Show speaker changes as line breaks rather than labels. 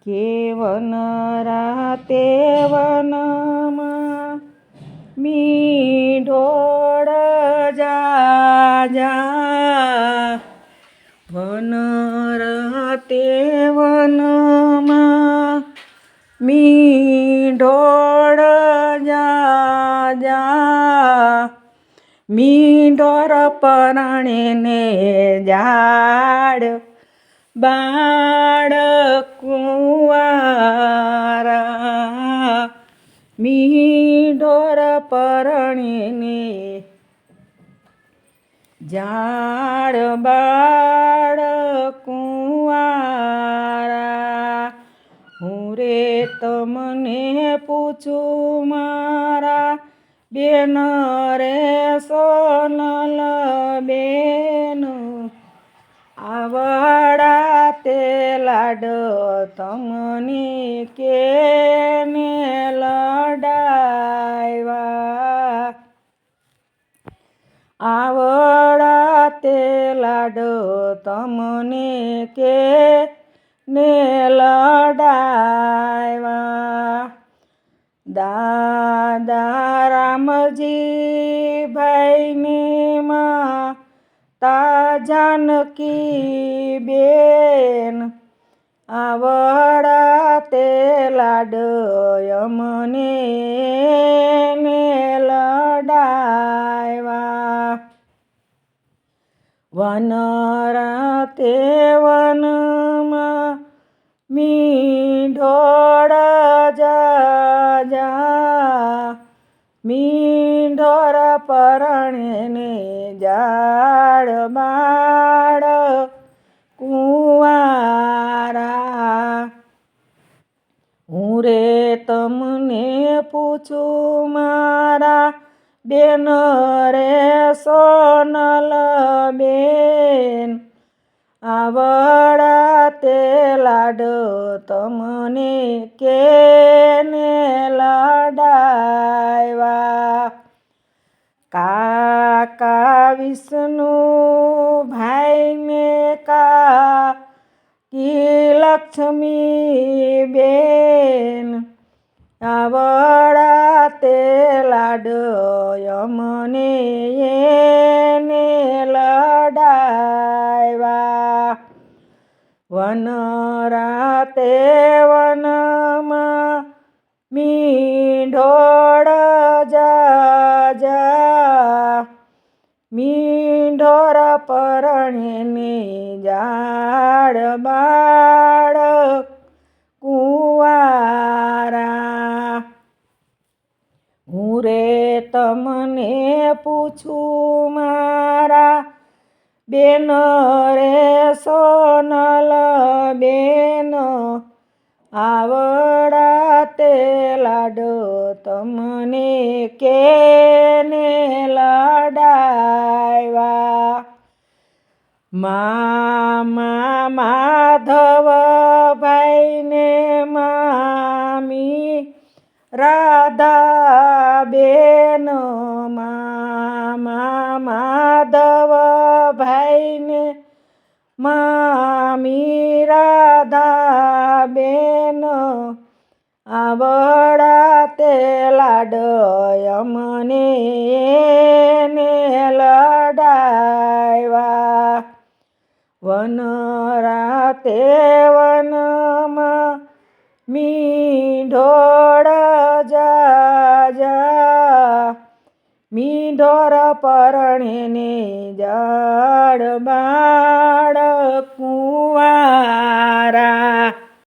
કેવન રાતે વનમાં મીંઢોળ જા વન રાતે વનમાં મીંઢોળ જા મીંઢોર પરણે ને ઝાડ બાળ કુંવારા મીંઢોર પરણે ને ઝાડ બાળ કુંવારા હું રે તમને પૂછું મારા બેન રે સોનલ બેન આવડા તે લાડ તમને કેને લડાવ્યા આવડા તે લાડ તમને કેને લડાવ્યા દાદા રામજી ભાઈને માતા જાનકી બેન આવડા તે લાડ અમને લડાવ્યા વન રાતે વનમાં મીંઢોળ જા મીંઢોર પરણે ને ઝાડ બાળ કુંવારા હું રે તમને પૂછું મારા બેન રે સોનલ બેન આવડા તે લાડ તમને કેને લડાવ્યા કાકા વિષ્ણુ ભાઈને કાકી લક્ષ્મી બેન આવડા તે લાડ અમને એને લડાવ્યા વન રાતે વનમાં મીંઢોળ જા મીંઢોર પરણે ને ઝાડ બાળ કુંવારા હું રે તમને પૂછું મારા બેન રે સોનલ બેન આવડા તે લાડ તમને કેને લડાવ્યા મામા માધવ ભાઈને મામી રાધા બેન મામા માધવ ભાઈને મામી રાધા બેન આવડા તે લાડ અમને લડાવ્યા વન રાતે વનમાં મીંઢોળ જા મીંઢોર પરણે ને ઝાડ બાળ